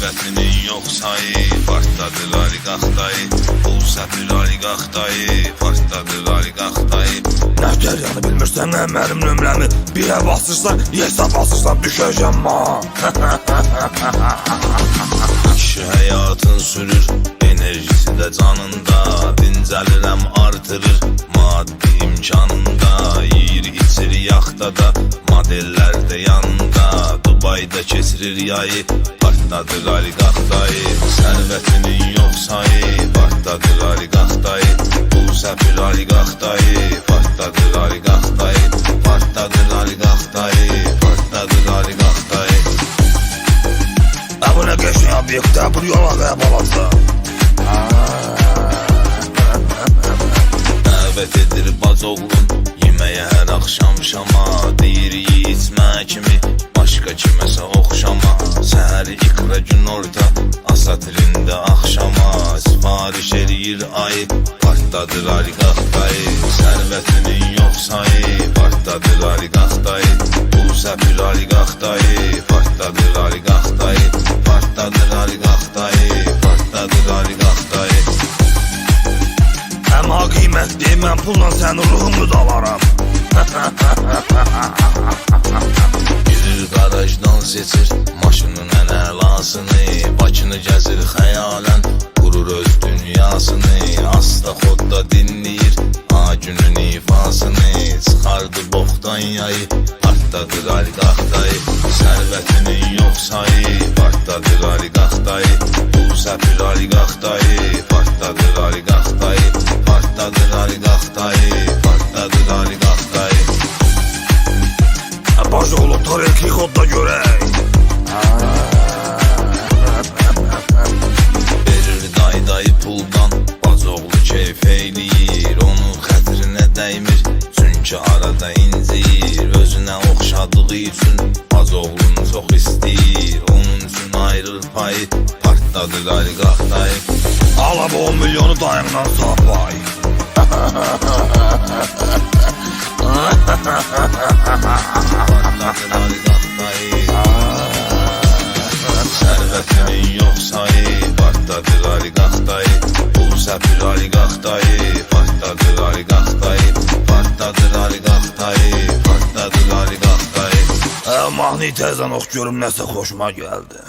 Sərvətinin yox sayı, partladır aliqaxtayı. Pul səpir aliqaxtayı, partladır aliqaxtayı. Nəftəryanı bilmirsən, nə mənim nömrəmi birə basırsan, hesab basırsan, düşəcəm man. Kişi həyatın sürür, enerjisi də canında. Dincəlirəm artırır, maddi imkanında. Yiyir içir yaxtada, modellər də yanında. Dubayda keçirir yayı, partladır aliqaxtayı. Sərvətinin yox sayı, partladır aliqaxtayı. Pul səpir aliqaxtayı, partladır aliqaxtayı. Partladır aliqaxtayı, partladır aliqaxtayı. Bu nə qəşəng obyektə, bu yola və balasa. Dəvət edir bacoğlum, yeməyə hər axşam şama. Deyir içmə kimi, başqa kiməsə oxşama. Səhəri iqra gün orta, asatirində axşama. Sifariş eləyir ayı, partladır aliqaxtayı. Sərvətinin yox sayı, partladır aliqaxtayı. Pul səpir aliqaxtayı, partladır aliqaxtayı. Partladır aliqaxtayı, partladır aliqaxtayı. Həm ha qiymətli, mən pulla sənin ruhunu da alaram. Girir qarajdan seçir maşının ən əlasını. Bakını gəzir xəyalən, qurur öz dünyasını. Asta xodda dinləyir a günün ifasını. Çıxardı boxdan yayı, partladır aliqaxtayı. Sərvətinin yox sayı, partladır aliqaxtayı. Pul səpir aliqaxtayı, partladır aliqaxtayı. Partladır aliqaxtayı, partladır aliqaxtayı. Başı olub tarelki xodda görək. Verir dayı puldan, bacoğlu keyf eyləyir. Onun xətrinə dəymir, çünki arada incir. Özünə oxşadığı üçün bacoğlunu çox istəyir. Onun üçün ayrır payı, partladır aliqaxtayı. Ala bu 10 milyonu dayımdan sapay. Partladır aliqaxtayı. Sərvətinin yox sayı, partladır aliqaxtayı. Pul səpir aliqaxtayı, partladır aliqaxtayı. Partladır aliqaxtayı, partladır aliqaxtayı. Mahnı təzən ox görüm, nəsə xoşuma gəldi.